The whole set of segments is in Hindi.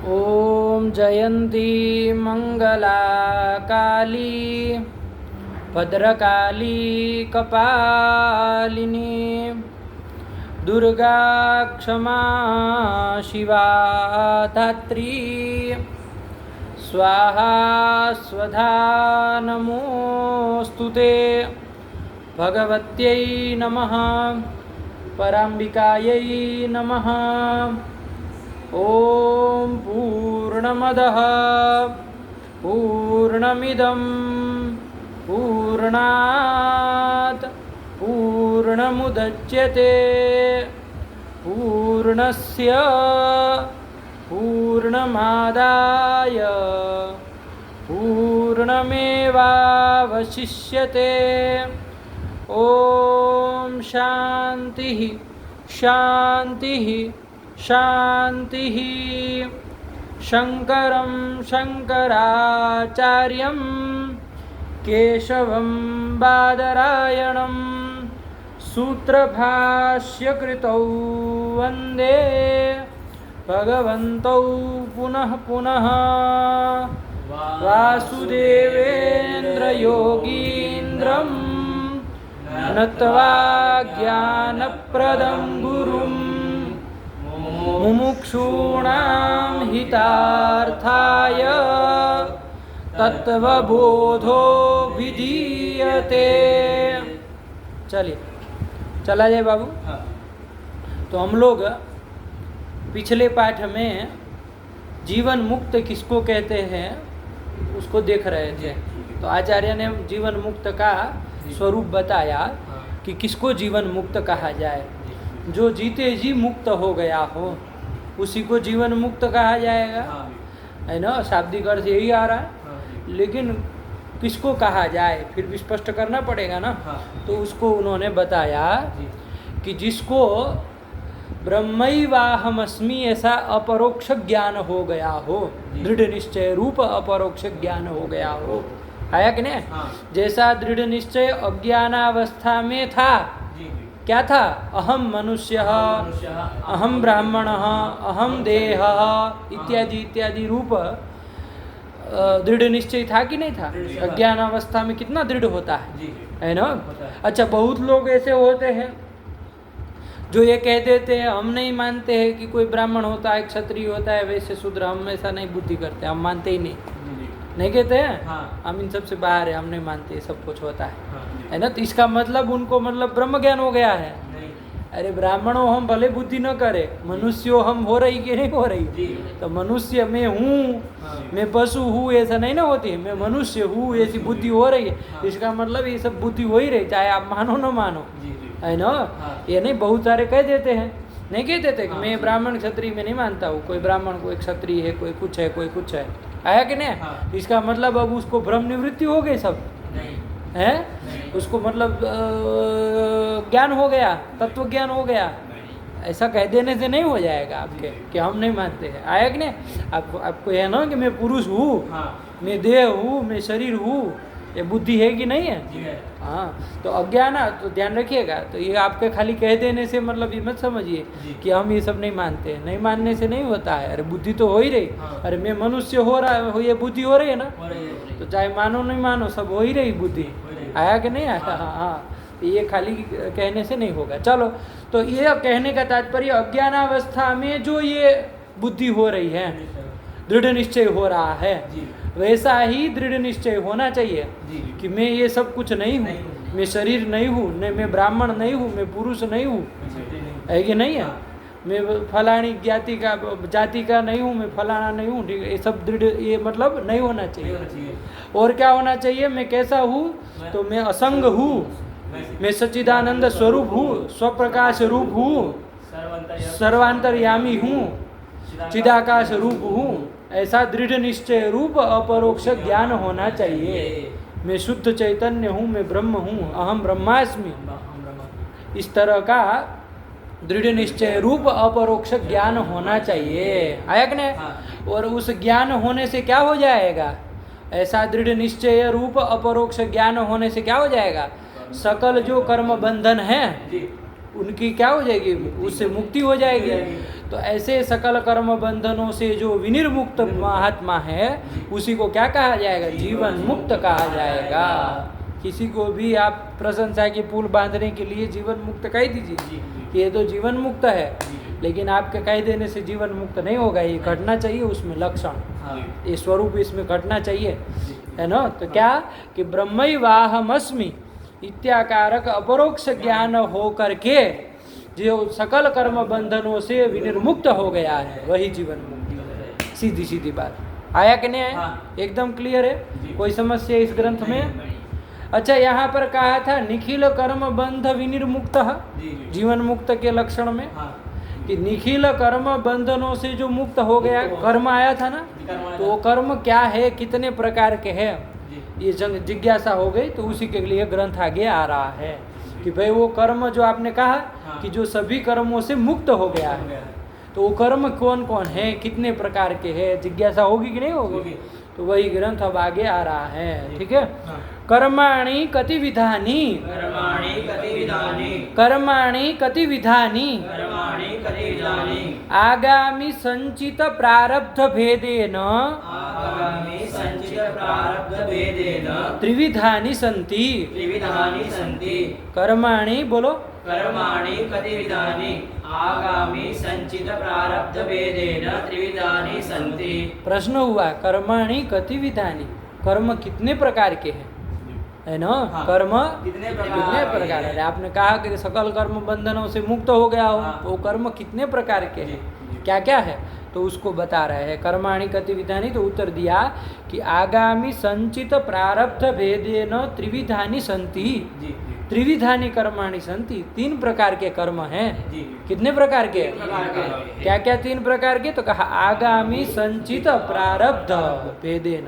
ॐ जयन्ती मंगला काली भद्रकाली कपालिनी दुर्गा क्षमा शिवा धात्री स्वाहा स्वधा नमोस्तुते भगवत्यै नमः पराम्बिकायै नमः। ॐ पूर्णमदः पूर्णमिदं पूर्णात् पूर्णमुदच्यते पूर्णस्य पूर्णमादाय पूर्णमेवावशिष्यते। ॐ शान्तिः शान्तिः शान्तिः। शङ्करं शङ्कराचार्यं केशवं बादरायणं सूत्रभाष्यकृतौ वन्दे भगवन्तौ पुनः पुनः। वासुदेवेन्द्रयोगीन्द्रं नत्वा ज्ञानप्रदं गुरुं मुमुक्षूणां हितार्थाय तत्वबोधो विधीयते। चलिए चला जाए बाबू। तो हम लोग पिछले पाठ में जीवन मुक्त किसको कहते हैं उसको देख रहे थे। तो आचार्य ने जीवन मुक्त का स्वरूप बताया कि किसको जीवन मुक्त कहा जाए। जो जीते जी मुक्त हो गया हो उसी को जीवन मुक्त कहा जाएगा, है ना। शाब्दिक अर्थ यही आ रहा है, लेकिन किसको कहा जाए फिर भी स्पष्ट करना पड़ेगा ना। तो उसको उन्होंने बताया कि जिसको ब्रह्मैवाहमस्मि ऐसा अपरोक्ष ज्ञान हो गया हो, दृढ़ निश्चय रूप अपरोक्ष ज्ञान हो गया हो। आया कि नहीं? जैसा दृढ़ निश्चय अज्ञानावस्था में था, क्या था? अहम मनुष्य, अहम ब्राह्मण, अहम देह इत्यादि इत्यादि रूप दृढ़ निश्चय था कि नहीं था? अज्ञान अवस्था में कितना दृढ़ होता है ना। अच्छा, बहुत लोग ऐसे होते हैं जो ये कह देते हैं हम नहीं मानते हैं कि कोई ब्राह्मण होता है, क्षत्रिय होता है, वैसे शूद्र, हम ऐसा नहीं बुद्धि करते, हम मानते ही नहीं। नहीं कहते हैं हम इन सब से बाहर है, हम नहीं मानते सब कुछ होता है ना। तो इसका मतलब उनको ब्रह्म ज्ञान हो गया है। अरे ब्राह्मणों हम भले बुद्धि न करे, मनुष्यों हम हो रही कि नहीं हो रही। तो मनुष्य मैं हूँ, मैं पशु हूँ ऐसा नहीं ना होती है, मैं मनुष्य हूँ ऐसी बुद्धि हो रही है। इसका मतलब ये सब बुद्धि हो ही रही, चाहे आप मानो न मानो, है ना। ये नहीं बहुत सारे कह देते हैं, नहीं कह देते कि मैं ब्राह्मण क्षत्रिय में नहीं मानता हूँ, कोई ब्राह्मण कोई क्षत्रिय है, कोई कुछ है कोई कुछ है। आया कि नहीं? इसका मतलब अब उसको भ्रम निवृत्ति हो गई सब है, उसको मतलब ज्ञान हो गया, तत्व ज्ञान हो गया। ऐसा कह देने से नहीं हो जाएगा आपके कि हम नहीं मानते हैं। आया कि नहीं? आपको है ना कि मैं पुरुष हूँ, मैं देह हूँ, मैं शरीर हूँ, ये बुद्धि है कि नहीं है? हाँ। तो अज्ञान, तो ध्यान रखिएगा। तो ये आपके खाली कह देने से मतलब ये मत समझिए कि हम ये सब नहीं मानते हैं। नहीं मानने से नहीं होता है। अरे बुद्धि तो हो ही रही। अरे मैं मनुष्य हो रहा है, ये बुद्धि हो रही है ना। तो चाहे मानो नहीं मानो सब हो ही रही बुद्धि। आया कि नहीं आया? हाँ। ये खाली कहने से नहीं होगा। चलो, तो ये कहने का तात्पर्य अज्ञानावस्था में जो ये बुद्धि हो रही है, दृढ़ निश्चय हो रहा है, वैसा ही दृढ़ निश्चय होना चाहिए कि मैं ये सब कुछ नहीं हूँ, मैं शरीर नहीं हूँ, मैं ब्राह्मण नहीं हूँ, मैं पुरुष नहीं हूँ, है कि नहीं है? मैं फलानी जाति का नहीं हूँ, मैं फलाना नहीं हूँ। ठीक है, ये सब दृढ़, ये मतलब नहीं होना चाहिए। और क्या होना चाहिए? मैं कैसा हूँ? तो मैं असंग हूँ, मैं सच्चिदानंद स्वरूप हूँ, स्वप्रकाश रूप हूँ, सर्वांतर्यामी हूँ, चिदाकाश रूप हूँ। ऐसा दृढ़ निश्चय रूप अपरोक्ष ज्ञान होना चाहिए। मैं शुद्ध चैतन्य हूँ, मैं ब्रह्म हूँ, अहम ब्रह्मास्मि। इस तरह का दृढ़ निश्चय रूप अपरोक्ष ज्ञान होना चाहिए। आया कि नहीं? और उस ज्ञान होने से क्या हो जाएगा? ऐसा दृढ़ निश्चय रूप अपरोक्ष ज्ञान होने से क्या हो जाएगा? सकल जो कर्म बंधन है उनकी क्या हो जाएगी? उससे मुक्ति हो जाएगी। तो ऐसे सकल कर्म बंधनों से जो विनिर्मुक्त महात्मा है उसी को क्या कहा जाएगा? जीवन मुक्त कहा जाएगा। किसी को भी आप प्रशंसा के पुल बांधने के लिए जीवन मुक्त कह दीजिए, ये तो जीवन मुक्त है, लेकिन आपके कह देने से जीवन मुक्त नहीं होगा। ये घटना चाहिए उसमें लक्षण, ये स्वरूप इसमें घटना चाहिए, है ना। तो क्या कि ब्रह्मैवाहमस्मि इत्याकारक अपरोक्ष ज्ञान हो करके जो सकल कर्म बंधनों से विनिर्मुक्त हो गया है वही जीवन मुक्त है। सीधी सीधी बात आया कि नहीं आया? एकदम क्लियर है। कोई समस्या इस ग्रंथ में? अच्छा, यहाँ पर कहा था निखिल कर्म बंध विनिर्मुक्त जीवन मुक्त के लक्षण में कि निखिल कर्म बंधनों से जो मुक्त हो गया, कर्म आया था ना, तो वो कर्म क्या है, कितने प्रकार के हैं, ये जिज्ञासा हो गई। तो उसी के लिए ग्रंथ आगे आ रहा है कि भाई वो कर्म जो आपने कहा कि जो सभी कर्मों से मुक्त हो गया है, तो वो कर्म कौन कौन है, कितने प्रकार के हैं, जिज्ञासा होगी कि नहीं होगी? तो वही ग्रंथ अब आगे आ रहा है। ठीक है। कर्माणि कति विधानि, कर्माणि कति विधानि आगामी संचित प्रारब्ध भेदेन त्रिविधानि सन्ति। कर्माणि बोलो, कर्माणि कति विधानि आगामी संचित प्रारब्ध भेदेन त्रिविधानि सन्ति। प्रश्न हुआ कर्माणि कति विधानि, कर्म कितने प्रकार के हैं, है ना। कर्म कितने प्रकार है? आपने कहा कि सकल कर्म बंधनों से मुक्त हो गया हो, वो कर्म कितने प्रकार के हैं, क्या क्या है, तो उसको बता रहे हैं। कर्माणि कति विधानि, तो उत्तर दिया कि आगामी संचित प्रारब्ध भेदेन त्रिविधानि सन्ति। त्रिविधानि कर्माणि सन्ति, 3 प्रकार के कर्म हैं। कितने प्रकार के? क्या क्या 3 प्रकार के? तो कहा आगामी संचित प्रारब्ध भेदेन,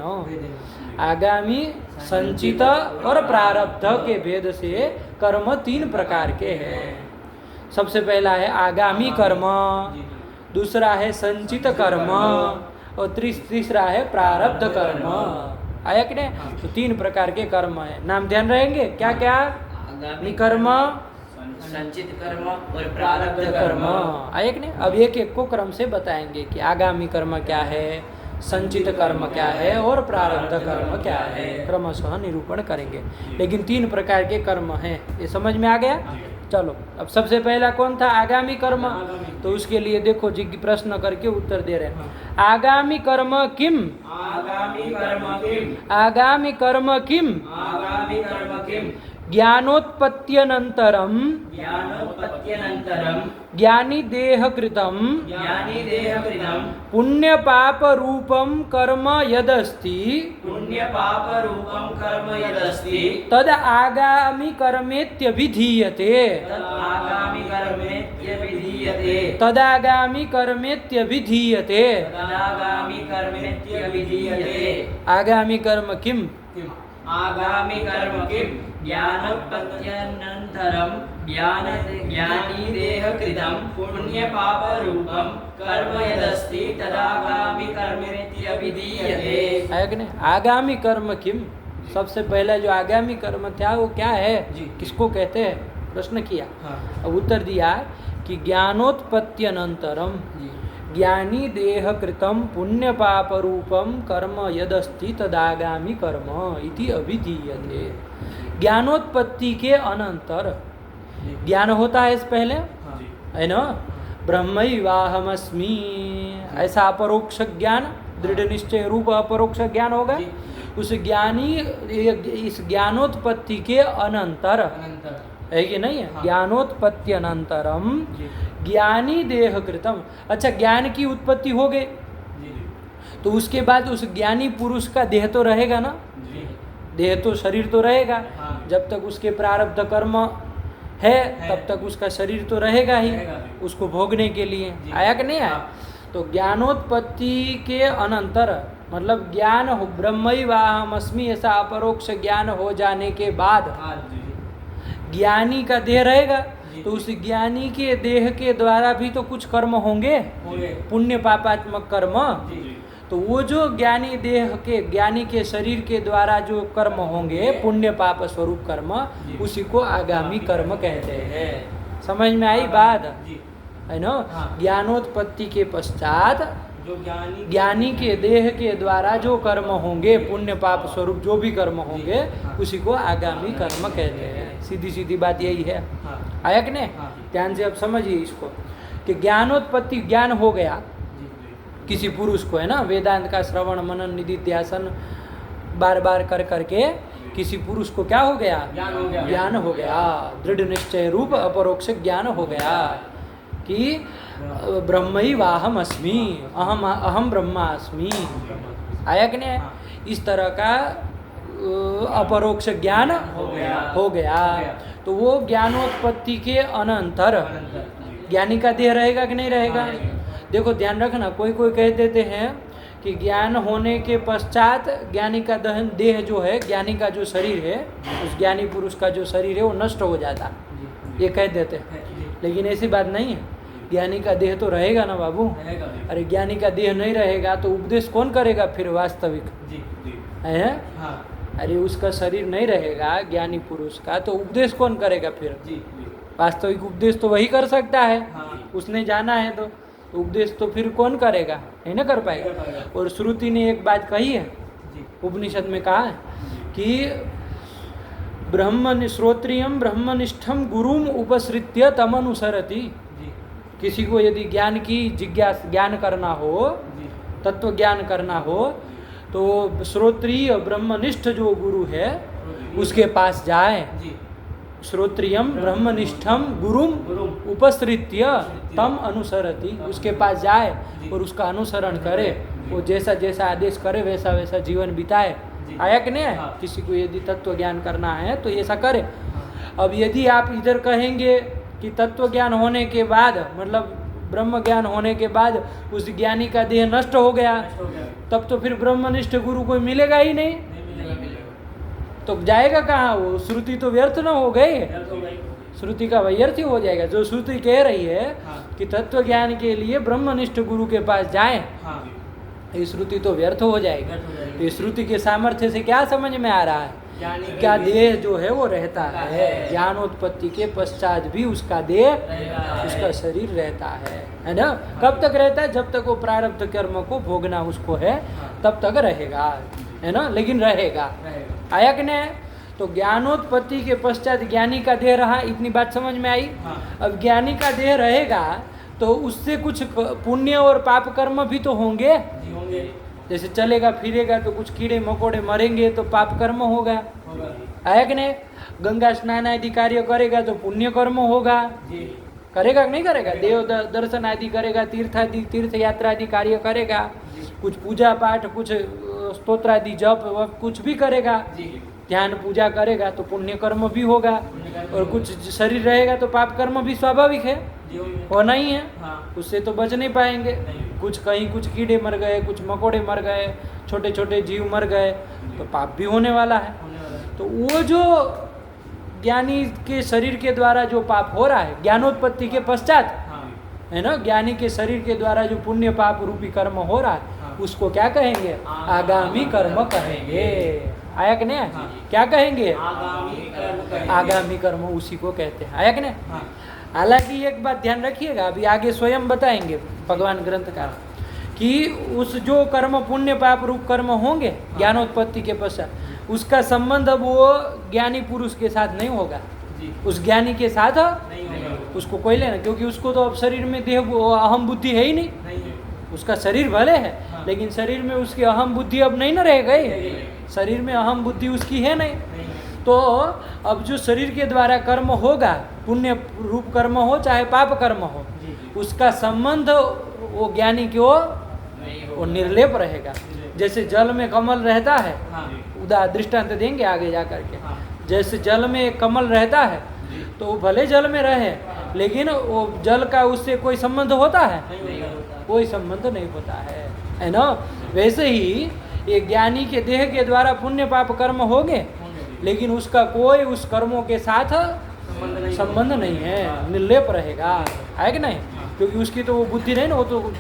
आगामी संचित और प्रारब्ध के भेद से कर्म 3 प्रकार के हैं। सबसे पहला है आगामी कर्म, दूसरा है संचित कर्म और तीसरा है प्रारब्ध कर्म। आया कि नहीं? तो 3 प्रकार के कर्म है। नाम ध्यान रहेंगे क्या क्या? कर्म, संचित कर्म और प्रारब्ध कर्म। आया कि नहीं? अब एक एक को क्रम से बताएंगे कि आगामी कर्म क्या है, संचित कर्म क्या है और प्रारब्ध कर्म क्या है, क्रमशः निरूपण करेंगे। लेकिन 3 प्रकार के कर्म हैं, ये समझ में आ गया? चलो, अब सबसे पहला कौन था? आगामी कर्म। तो उसके लिए देखो जी प्रश्न करके उत्तर दे रहे हैं। आगामी कर्म किम? आगामी कर्म किम? आगामी कर्म किम? आगामी कर्म किम? ज्ञानोत्पत्त्यनन्तरं ज्ञानी देह कृतं पुण्य पाप रूपं कर्म यदस्ति तद आगामी कर्मेत्यभिधीयते। तदागामी कर्मेत्यभिधीयते। आगामी कर्म किम? आगामी कर्म किम? ज्ञानोत्पत्त्यनन्तरं ज्ञानी देह कृतं पुण्य पाप रूपं कर्म यदस्ति तदागामी कर्मेत्यभिधीयते। है कि नहीं? आगामी कर्म किम? सबसे पहला जो आगामी कर्म था वो क्या है, किसको कहते हैं? प्रश्न किया। अब उत्तर दिया कि ज्ञानोत्पत्त्यनन्तरम ज्ञानी देह कृतं पुण्य पाप रूपम कर्म यदस्ति तदागामी कर्म इति अभिधीयते। ज्ञानोत्पत्ति के अनंतर ज्ञान होता है, इस पहले है ना, ब्रह्मैवाहमस्मि ऐसा अपरोक्ष ज्ञान, दृढ़ निश्चय रूप अपरोक्ष ज्ञान होगा। उस ज्ञानी इस ज्ञानोत्पत्ति के अनंतर है कि नहीं है? ज्ञानोत्पत्ति अनंतरम ज्ञानी देह कृतम। अच्छा, ज्ञान की उत्पत्ति हो गई तो उसके बाद उस ज्ञानी पुरुष का देह तो रहेगा ना, देह तो शरीर तो रहेगा। जब तक उसके प्रारब्ध कर्म है तब तक उसका शरीर तो रहेगा ही उसको भोगने के लिए। आया कि नहीं आया? तो ज्ञानोत्पत्ति के अनंतर मतलब ज्ञान ब्रह्मैवाहमस्मि ऐसा अपरोक्ष ज्ञान हो जाने के बाद ज्ञानी का देह रहेगा, तो उस ज्ञानी के देह के द्वारा भी तो कुछ कर्म होंगे, पुण्य पापात्मक कर्म। तो वो जो ज्ञानी देह के, ज्ञानी के शरीर के द्वारा जो कर्म होंगे पुण्य पाप स्वरूप कर्म, उसी को आगामी कर्म कहते हैं। समझ में आई बात? है ना, हाँ। ज्ञानोत्पत्ति के पश्चात जो ज्ञानी के देह के द्वारा जो कर्म होंगे, पुण्य पाप स्वरूप जो भी कर्म होंगे, हाँ। उसी को आगामी कर्म कहते हैं। सीधी सीधी बात यही है। हाँ। आया कि नहीं? हाँ। ध्यान से अब समझिए इसको कि ज्ञानोत्पत्ति, ज्ञान हो गया किसी पुरुष को, है ना, वेदांत का श्रवण मनन निधिध्यासन बार बार कर करके किसी पुरुष को क्या हो गया? ज्ञान हो गया। ज्ञान हो गया, दृढ़ निश्चय रूप अपरोक्ष ज्ञान हो गया कि ब्रह्मई वाहम अस्मि, अहम ब्रह्मा अस्मि। आया कि नहीं? हाँ। इस तरह का अपरोक्ष ज्ञान हो गया। तो वो ज्ञानोत्पत्ति के अनंतर ज्ञानी का देह रहेगा कि नहीं रहेगा? देखो ध्यान रखना, कोई कोई कह देते हैं कि ज्ञान होने के पश्चात ज्ञानी का दहन देह जो है, ज्ञानी का जो शरीर है, उस ज्ञानी पुरुष का जो शरीर है वो नष्ट हो जाता, ये कह देते हैं। लेकिन ऐसी बात नहीं है, ज्ञानी का देह तो रहेगा ना बाबू। अरे ज्ञानी का देह नहीं रहेगा तो उपदेश कौन करेगा फिर वास्तविक? है? अरे उसका शरीर नहीं रहेगा ज्ञानी पुरुष का, तो उपदेश कौन करेगा फिर? वास्तविक उपदेश तो वही कर सकता है। उसने जाना है तो उपदेश तो फिर कौन करेगा? नहीं ना कर पाएगा। और श्रुति ने एक बात कही है, उपनिषद में कहा है कि श्रोत्रियम ब्रह्मनिष्ठम गुरुम उपसृत्य तमनुसरति। किसी को यदि ज्ञान की जिज्ञासा, ज्ञान करना हो, तत्व ज्ञान करना हो, तो श्रोत्रिय ब्रह्मनिष्ठ जो गुरु है उसके पास जाए। श्रोत्रियम ब्रह्मनिष्ठम गुरुम उपसृत्य तम अनुसरति, उसके पास जाए और उसका अनुसरण करे, वो जैसा जैसा आदेश करे वैसा वैसा जीवन बिताए। आया कि नहीं? किसी को यदि तत्व ज्ञान करना है तो ऐसा करे। अब यदि आप इधर कहेंगे कि तत्व ज्ञान होने के बाद, मतलब ब्रह्म ज्ञान होने के बाद उस ज्ञानी का देह नष्ट हो गया, तब तो फिर ब्रह्मनिष्ठ गुरु कोई मिलेगा ही नहीं, तो जाएगा कहाँ वो? श्रुति तो व्यर्थ न हो गई, श्रुति का व्यर्थ ही हो जाएगा। जो श्रुति कह रही है कि तत्व ज्ञान के लिए ब्रह्मनिष्ठ गुरु के पास जाएं, ये श्रुति तो व्यर्थ हो जाएगी। ये श्रुति के सामर्थ्य से क्या समझ में आ रहा है? क्या देह जो है वो रहता है, ज्ञानोत्पत्ति के पश्चात भी उसका देह, उसका शरीर रहता है ना? कब तक रहता है? जब तक वो प्रारब्ध कर्म को भोगना उसको है तब तक रहेगा, है ना? लेकिन रहेगा। आया कि नहीं? तो ज्ञानोत्पत्ति के पश्चात ज्ञानी का देह रहा, इतनी बात समझ में आई। अब ज्ञानी का देह रहेगा तो उससे कुछ पुण्य और पाप कर्म भी तो होंगे। जैसे चलेगा फिरेगा तो कुछ कीड़े मकोड़े मरेंगे तो पाप कर्म होगा। आया कि नहीं? गंगा स्नान आदि कार्य करेगा तो पुण्य कर्म होगा। करेगा कि नहीं करेगा? देव दर्शन आदि करेगा, तीर्थ यात्रा आदि कार्य करेगा, कुछ पूजा पाठ, कुछ स्तोत्र आदि जप कुछ भी करेगा, ध्यान पूजा करेगा तो पुण्य कर्म भी होगा। और कुछ शरीर रहेगा तो पाप कर्म भी स्वाभाविक है, होना ही है, उससे तो बच नहीं पाएंगे। कुछ कहीं कुछ कीड़े मर गए, कुछ मकोड़े मर गए, छोटे छोटे जीव मर गए तो पाप भी होने वाला है। तो वो जो ज्ञानी के शरीर के द्वारा जो पाप हो रहा है ज्ञानोत्पत्ति के पश्चात, है ना, ज्ञानी के शरीर के द्वारा जो पुण्य पाप रूपी कर्म हो रहा है उसको क्या कहेंगे? आगामी कर्म कहेंगे। आया कि नहीं? क्या कहेंगे? आगामी कर्म उसी को कहते हैं। आया कि नहीं? हालांकि एक बात ध्यान रखिएगा, अभी आगे स्वयं बताएंगे भगवान ग्रंथकार कि उस जो कर्म पुण्य पाप रूप कर्म होंगे ज्ञानोत्पत्ति के पश्चात, उसका संबंध अब वो ज्ञानी पुरुष के साथ नहीं होगा, उस ज्ञानी के साथ उसको कोई लेना, क्योंकि उसको तो अब शरीर में देह अहम बुद्धि है ही नहीं। उसका शरीर भले है लेकिन शरीर में उसकी अहम बुद्धि अब नहीं ना रह गई, शरीर में अहम बुद्धि उसकी है नहीं। तो अब जो शरीर के द्वारा कर्म होगा, पुण्य रूप कर्म हो चाहे पाप कर्म हो, उसका संबंध वो ज्ञानी को वो निर्लेप रहेगा। जैसे जल में कमल रहता है, दृष्टांत देंगे आगे जा करके। जैसे जल में कमल रहता है तो वो भले जल में रहे लेकिन वो जल का उससे कोई संबंध होता है? कोई संबंध नहीं होता है ना? वैसे ही ये ज्ञानी के देह के द्वारा पुण्य पाप कर्म होंगे लेकिन उसका कोई उस कर्मों के साथ संबंध नहीं है, निर्लेप रहेगा। है कि नहीं? क्योंकि उसकी तो वो बुद्धि नहीं ना, वो तो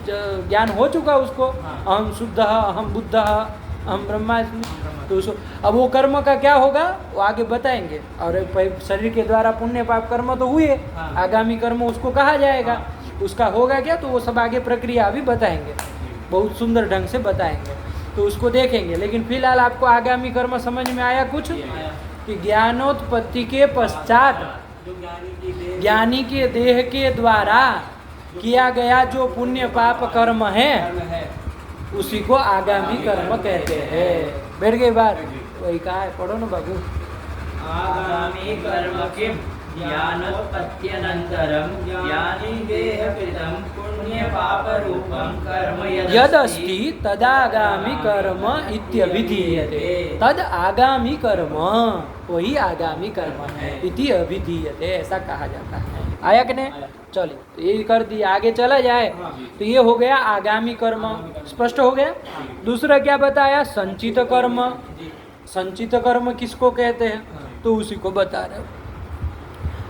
ज्ञान हो चुका उसको, अहम शुद्ध अहम बुद्ध अहम ब्रह्मास्मि। तो उसको अब वो कर्म का क्या होगा वो आगे बताएंगे। और शरीर के द्वारा पुण्य पाप कर्म तो हुए, आगामी कर्म उसको कहा जाएगा। उसका होगा क्या, तो वो सब आगे प्रक्रिया अभी बताएंगे, बहुत सुंदर ढंग से बताएंगे, तो उसको देखेंगे। लेकिन फिलहाल आपको आगामी कर्म समझ में आया कुछ, कि ज्ञानोत्पत्ति के पश्चात ज्ञानी के देह के द्वारा किया गया जो पुण्य पाप कर्म है उसी को आगामी कर्म कहते हैं। बैठ गई बात, वही कहा है, पढ़ो ना बाबू। आगामी कर्म किम ज्ञानोत्पत्त्यनन्तरं ज्ञानी देहकृतं पुण्य पाप रूपं कर्म यदस्ति तदागामी कर्म इत्यभिधीयते। तद आगामी कर्म, वही आगामी कर्म है, इति अभिधीयते, ऐसा कहा जाता है। आया कि नहीं? चलिए, तो ये कर दिया, आगे चला जाए तो ये हो गया आगामी कर्म, स्पष्ट हो गया। दूसरा क्या बताया? संचित कर्म। संचित कर्म किसको कहते हैं, तो उसी को बता रहे।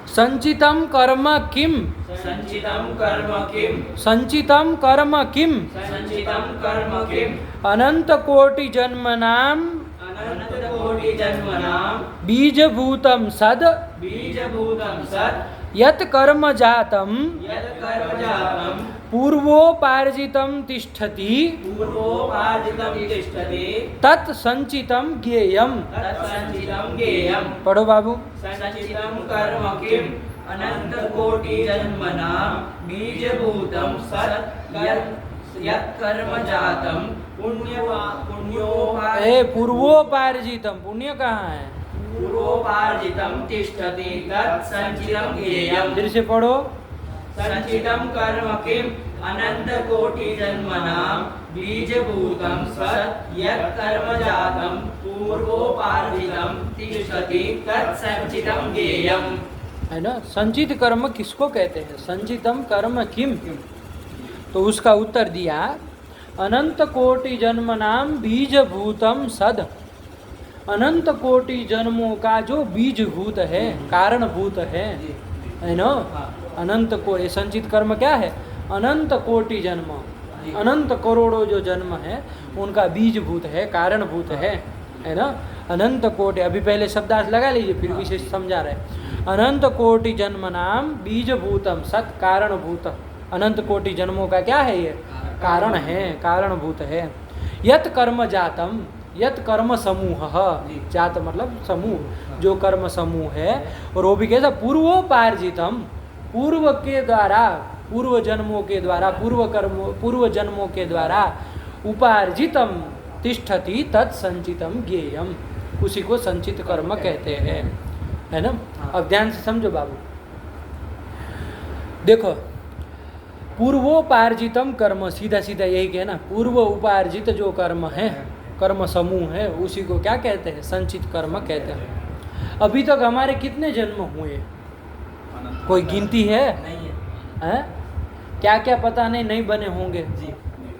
संचितम कर्म किम, संचितं कर्म किम, संचितम कर्म किम, संचितं कर्म किम, अनंत कोटि जन्मनाम अनन्तकोटि जन्मनां बीजभूतम सद बीजभूतं सत् यत् कर्म जातम यत् कर्म जातं पूर्वोपार्जितम तिष्ठति पूर्वोपार्जितं तिष्ठति तत् संचितम ज्ञेयम। तत् संचितं ज्ञेयम्। पढ़ो बाबू। संचितं कर्म किम अनन्तकोटि जन्मनां बीजभूतं सत् यत् कर्म जातं पूर्वोपार्जितम, पुण्य कहाँ है? पूर्वोपार्जितं तिष्ठति तत् संचितं ज्ञेयम्। फिर से पढ़ो। संचितं कर्म किम अनन्तकोटि जन्मनां बीजभूतं सत् यत् कर्म जातं पूर्वोपार्जितं तिष्ठति तत् संचितं ज्ञेयम्। है ना? संचित कर्म किसको कहते हैं? संचितम कर्म किम, तो उसका उत्तर दिया अनंत कोटि जन्मनाम बीजभूतम सद। अनंत कोटि जन्मों का जो बीजभूत है, कारणभूत है ना? अनंत को, ये संचित कर्म क्या है? अनंत कोटि जन्म, अनंत करोड़ों जो जन्म है उनका बीजभूत है, कारणभूत है ना? अनंत कोटि, अभी पहले शब्दार्थ लगा लीजिए, फिर विशेष समझा रहे। अनंत कोटि जन्म नाम बीजभूतम सत कारणभूत। अनंत कोटि जन्मों का क्या है? ये कारण है, कारणभूत है। यत कर्म जातम, यत कर्म समूह, जात मतलब समूह, जो कर्म समूह है, और वो भी कैसा? पूर्वोपार्जितम, पूर्व के द्वारा, पूर्व जन्मों के द्वारा, पूर्व जन्मों के द्वारा उपार्जितम तिष्ठति तत् संचितम ज्ञेयम, उसी को संचित कर्म कहते हैं, है ना? अब ध्यान से समझो बाबू, देखो, पूर्वोपार्जितम कर्म, सीधा सीधा यही कहना, पूर्व उपार्जित जो कर्म है, कर्म समूह है, उसी को क्या कहते हैं? संचित कर्म कहते हैं। अभी तक हमारे कितने जन्म हुए, कोई गिनती है? नहीं है? क्या क्या पता नहीं बने होंगे,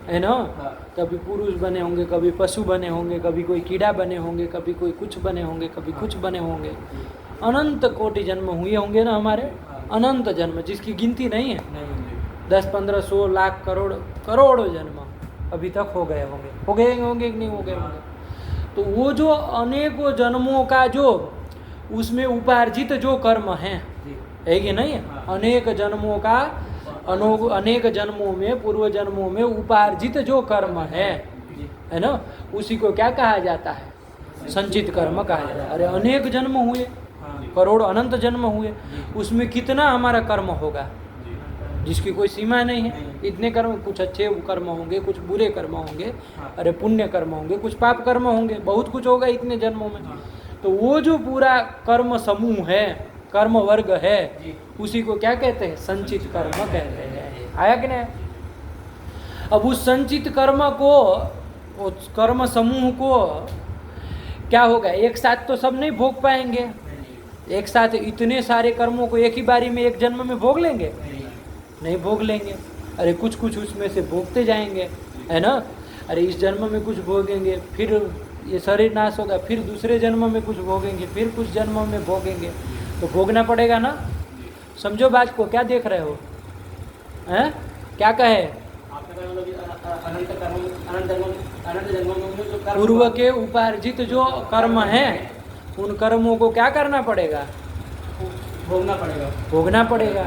है ना? हाँ। कभी पुरुष बने होंगे, कभी पशु बने होंगे, कभी कोई कीड़ा बने होंगे, कभी कोई कुछ बने होंगे, कभी कुछ बने होंगे। अनंत कोटि जन्म हुए होंगे ना हमारे, अनंत जन्म जिसकी गिनती नहीं है। 10, 15, 100 लाख करोड़ करोड़ों जन्म अभी तक हो गए होंगे कि नहीं हो गए होंगे। तो वो जो अनेकों जन्मों का जो उसमें उपार्जित जो कर्म है कि नहीं है? अनेक जन्मों का, अनेक जन्मों में, पूर्व जन्मों में उपार्जित जो कर्म है ना, उसी को क्या कहा जाता है? संचित कर्म कहा जाता है। अरे अनेक जन्म हुए, करोड़ अनंत जन्म हुए, उसमें कितना हमारा कर्म होगा जिसकी कोई सीमा नहीं है। इतने कर्म, कुछ अच्छे कर्म होंगे, कुछ बुरे कर्म होंगे, अरे पुण्य कर्म होंगे, कुछ पाप कर्म होंगे, बहुत कुछ होगा इतने जन्मों में। तो वो जो पूरा कर्म समूह है, कर्म वर्ग है, उसी को क्या कहते हैं? संचित कर्म कहते हैं। आया कि नहीं? अब उस संचित कर्म को, उस कर्म समूह को क्या होगा? एक साथ तो सब नहीं भोग पाएंगे, एक साथ इतने सारे कर्मों को एक ही बारी में, एक जन्म में भोग लेंगे? नहीं भोग लेंगे। अरे कुछ कुछ उसमें से भोगते जाएंगे, है ना? अरे इस जन्म में कुछ भोगेंगे, फिर ये शरीर नाश होगा, फिर दूसरे जन्म में कुछ भोगेंगे, फिर कुछ जन्म में भोगेंगे, तो भोगना पड़ेगा ना। समझो बात को, क्या देख रहे हो? हैं? क्या कहे? पूर्व के उपार्जित जो कर्म है, उन कर्मों को क्या करना पड़ेगा? भोगना पड़ेगा। भोगना पड़ेगा।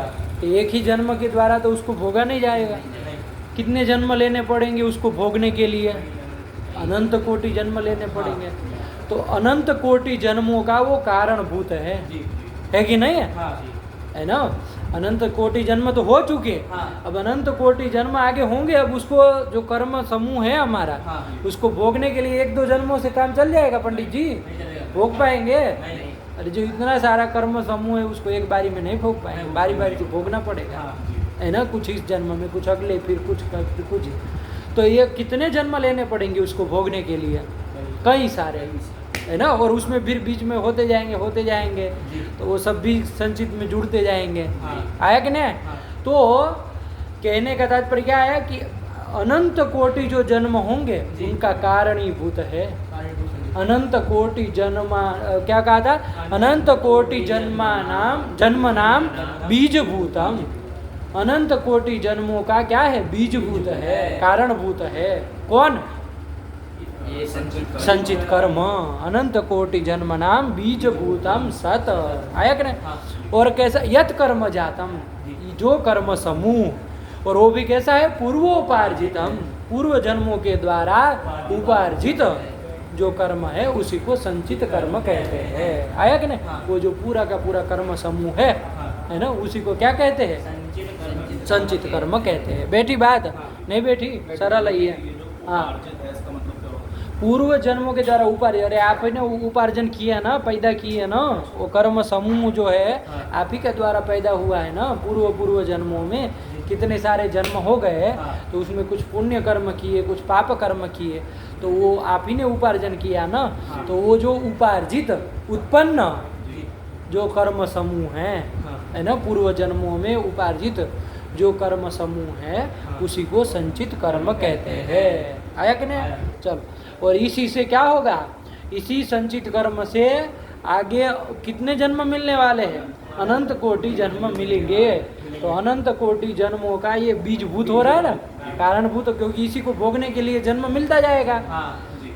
एक ही जन्म के द्वारा तो उसको भोगा नहीं जाएगा, कितने जन्म लेने पड़ेंगे उसको भोगने के लिए? अनंत कोटि जन्म लेने पड़ेंगे। तो अनंत कोटि जन्मों का वो कारणभूत है कि नहीं है? है ना? अनंत कोटि जन्म तो हो चुके, अब अनंत कोटि जन्म आगे होंगे। अब उसको जो कर्म समूह है हमारा, उसको भोगने के लिए 1-2 जन्मों से काम चल जाएगा पंडित जी? भोग पाएंगे? अरे जो इतना सारा कर्म समूह है उसको एक बारी में नहीं भोग पाएंगे, बारी बारी से भोगना पड़ेगा, है ना? कुछ इस जन्म में, कुछ अगले, फिर कुछ। तो ये कितने जन्म लेने पड़ेंगे उसको भोगने के लिए? कई सारे, है ना? और उसमें फिर बीच में होते जाएंगे तो वो सब भी संचित में जुड़ते जाएंगे। आया कि नहीं? तो कहने का तात्पर्य क्या है कि अनंत कोटि जो जन्म होंगे उनका कारणीभूत है। अनंत कोटि जन्म, क्या कहा था? अनंत कोटि जन्म नाम बीजभूतम। अनंत कोटि जन्मों का क्या है? बीजभूत है, कारणभूत है। कौन? ये संचित कर्म। अनंत कोटि जन्म नाम बीजभूतम सत। आया कि नहीं? और कैसा? यत कर्म जातम, जो कर्म समूह, और वो भी कैसा है? पूर्वोपार्जितम, पूर्व जन्मों के द्वारा उपार्जित जो कर्म है उसी को संचित कर्म कहते हैं। आया कि नहीं? वो जो पूरा का पूरा कर्म समूह है ना, उसी को क्या कहते हैं? संचित कर्म कहते हैं। बैठी बात? नहीं बैठी? सरल ही है। हाँ, पूर्व जन्मों के द्वारा उपार्जन, अरे आप ने उपार्जन किया ना, पैदा किए ना, वो कर्म समूह जो है आप ही के द्वारा पैदा हुआ है ना। पूर्व जन्मों में कितने सारे जन्म हो गए, तो उसमें कुछ पुण्य कर्म किए, कुछ पाप कर्म किए, तो वो आप ही ने उपार्जन किया ना। तो वो जो उपार्जित उत्पन्न जो कर्म समूह है ना, पूर्व जन्मों में उपार्जित जो कर्म समूह है उसी को संचित कर्म कहते हैं। आया कि नहीं? चलो, और इसी से क्या होगा? इसी संचित कर्म से आगे कितने जन्म मिलने वाले हैं? अनंत कोटि जन्म मिलेंगे। तो अनंत कोटि जन्मों का ये बीजभूत हो रहा है ना, कारणभूत, क्योंकि इसी को भोगने के लिए जन्म मिलता जाएगा।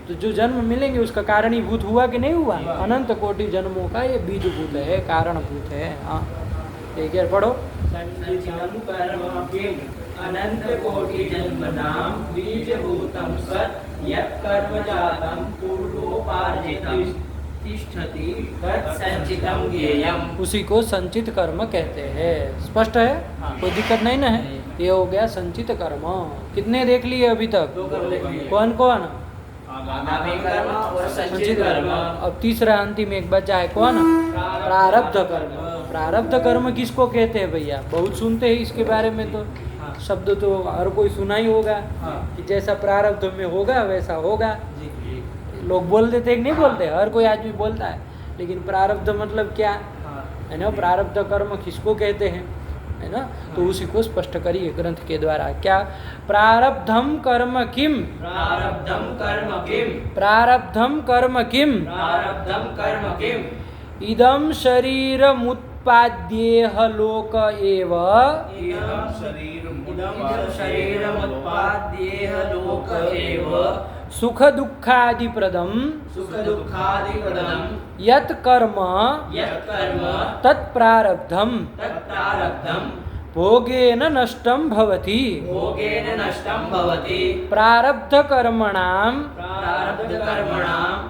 तो जो जन्म मिलेंगे उसका कारणीभूत हुआ कि नहीं हुआ? अनंत कोटि जन्मों का ये बीजभूत है, कारणभूत है। हाँ, ठीक है, पढ़ो। अनंत कोटि जन्म नाम बीजभूतम सत् यत् कर्म जातम पूर्वोपार्जितम तिष्ठति तत्संचितम ज्ञेयम। उसी को संचित कर्म कहते हैं। स्पष्ट है? कोई दिक्कत नहीं ना है? ये हो गया संचित कर्म। कितने देख लिए अभी तक? कौन कौन? आगामी कर्म और संचित कर्म। अब तीसरा अंतिम एक बचा है, कौन? प्रारब्ध कर्म। प्रारब्ध कर्म किसको कहते हैं भैया? बहुत सुनते हैं इसके बारे में, तो शब्द तो हर कोई सुना ही होगा कि जैसा प्रारब्ध में होगा वैसा होगा। लोग बोल देते कि नहीं बोलते? हर कोई आदमी बोलता है, लेकिन प्रारब्ध मतलब क्या है ना? प्रारब्ध कर्म किसको कहते हैं, है ना? तो उसी को स्पष्ट करिए ग्रंथ के द्वारा। क्या? प्रारब्धम कर्म किम? प्रारब्धम कर्म किम? प्रारब्धम कर्म किम? प्रारब्धम कर्म किम? इदं शरीरमुत्पाद्येह लोक एव। इदं शरीरमुत्पाद्येह लोक एव। सुख दुःखादिप्रदं सुख दुःखादिप्रदं यत् कर्म तत्प्रारब्धं तत्प्रारब्धं भोगेन नष्टं भवति। भोगेन नष्टं भवति। प्रारब्धकर्मणां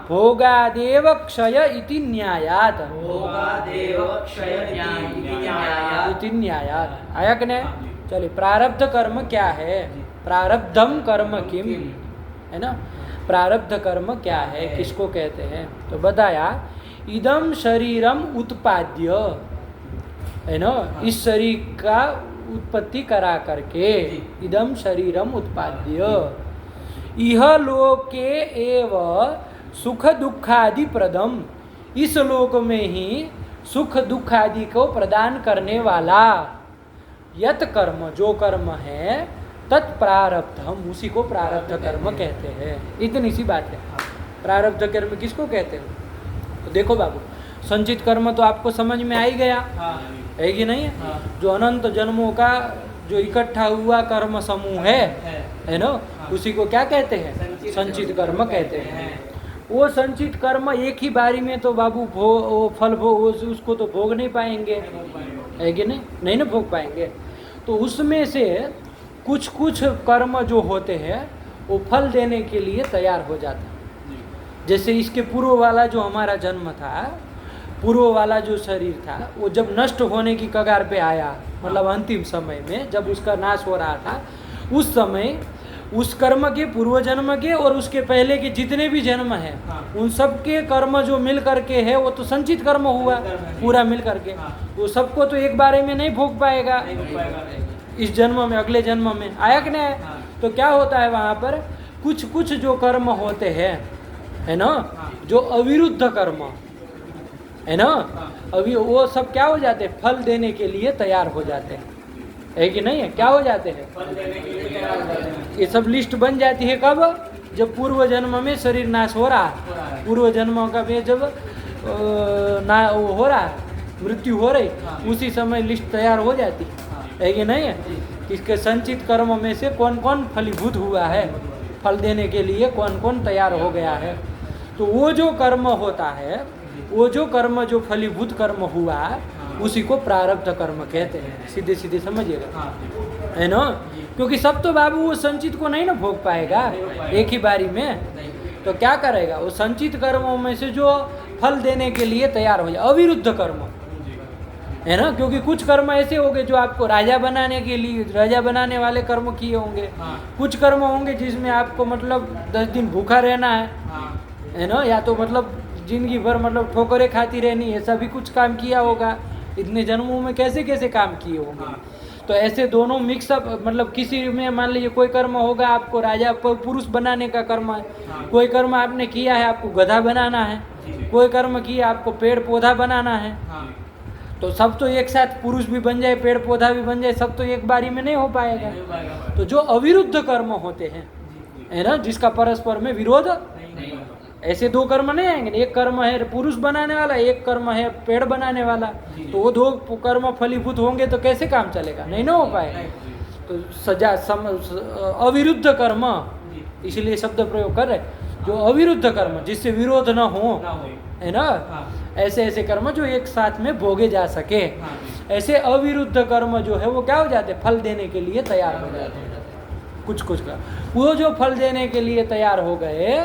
भोगादेव क्षय इति न्यायात्। भोगादेव क्षय इति न्यायात्। इति न्यायात्। आया कि नहीं? चलिए, प्रारब्ध कर्म क्या है? प्रारब्धम कर्म किम, है ना? प्रारब्ध कर्म क्या है, किसको कहते हैं? तो बताया, इदम शरीरम उत्पाद्य, है ना? इस शरीर का उत्पत्ति करा करके, इदम शरीरम उत्पाद्य इह लोके एव सुख दुखादि प्रदम, इस लोक में ही सुख दुख आदि को प्रदान करने वाला यत कर्म, जो कर्म है, तत्प्रारब्ध, हम उसी को प्रारब्ध कर्म कहते हैं। इतनी सी बात है। प्रारब्ध कर्म किसको कहते हैं? तो देखो बाबू, संचित कर्म तो आपको समझ में आ ही गया, है कि नहीं? जो अनंत जन्मों का जो इकट्ठा हुआ कर्म समूह है ना, उसी को क्या कहते हैं? संचित कर्म कहते हैं। वो संचित कर्म एक ही बारी में तो बाबू वो फल उसको तो भोग नहीं पाएंगे, है कि नहीं ना भोग पाएंगे। तो उसमें से कुछ कुछ कर्म जो होते हैं वो फल देने के लिए तैयार हो जाता है। जैसे इसके पूर्व वाला जो हमारा जन्म था, पूर्व वाला जो शरीर था, वो जब नष्ट होने की कगार पे आया, मतलब अंतिम समय में जब उसका नाश हो रहा था, उस समय उस कर्म के, पूर्व जन्म के और उसके पहले के जितने भी जन्म हैं, उन सब के कर्म जो मिल करके है वो तो संचित कर्म हुआ पूरा मिल करके। वो सबको तो एक बारे में नहीं भोग पाएगा, इस जन्म में, अगले जन्म में आया कि नहीं आया। तो क्या होता है वहाँ पर, कुछ कुछ जो कर्म होते हैं, है ना, जो अविरुद्ध कर्म है ना, अभी वो सब क्या हो जाते हैं, फल देने के लिए तैयार हो जाते हैं, है कि नहीं है, क्या हो जाते हैं, फल देने के लिए तैयार हो जाते हैं। ये सब लिस्ट बन जाती है कब, जब पूर्व जन्म में शरीर नाश हो रहा है, पूर्व जन्म का भी जब ना वो हो रहा है, मृत्यु हो रही, उसी समय लिस्ट तैयार हो जाती है कि नहीं है। इसके संचित कर्म में से कौन कौन फलीभूत हुआ है, फल देने के लिए कौन कौन तैयार हो गया है। तो वो जो कर्म होता है, वो जो कर्म जो फलीभूत कर्म हुआ, उसी को प्रारब्ध कर्म कहते हैं। सीधे सीधे समझिएगा, है ना, क्योंकि सब तो बाबू वो संचित को नहीं ना भोग पाएगा एक ही बारी में। तो क्या करेगा, वो संचित कर्मों में से जो फल देने के लिए तैयार हो जाए, अविरुद्ध कर्म, है ना, क्योंकि कुछ कर्म ऐसे होंगे जो आपको राजा बनाने के लिए, राजा बनाने वाले कर्म किए होंगे, कुछ कर्म होंगे जिसमें आपको मतलब 10 दिन भूखा रहना है ना, या तो मतलब जिंदगी भर मतलब ठोकरें खाती रहनी, ऐसा भी कुछ काम किया होगा, इतने जन्मों में कैसे कैसे काम किए होंगे। तो ऐसे दोनों मिक्सअप, मतलब किसी में मान लीजिए कोई कर्म होगा आपको राजा पुरुष बनाने का कर्म है, कोई कर्म आपने किया है आपको गधा बनाना है, कोई कर्म किया आपको पेड़ पौधा बनाना है। तो सब तो एक साथ पुरुष भी बन जाए, पेड़ पौधा भी बन जाए, सब तो एक बारी में नहीं हो पाएगा। तो जो अविरुद्ध कर्म होते हैं, है ना, जिसका परस्पर में विरोध, ऐसे दो कर्म नहीं आएंगे। एक कर्म है पुरुष बनाने वाला, एक कर्म है पेड़ बनाने वाला, तो वो दो कर्म फलीभूत होंगे तो कैसे काम चलेगा, नहीं ना हो पाएगा। तो सजा अविरुद्ध कर्म, इसलिए शब्द प्रयोग कर रहे, जो अविरुद्ध कर्म जिससे विरोध न हो, है ना, ऐसे ऐसे कर्म जो एक साथ में भोगे जा सके, ऐसे अविरुद्ध कर्म जो है वो क्या हो जाते, फल देने के लिए तैयार हो जाते हैं। कुछ कुछ का वो जो फल देने के लिए तैयार हो गए,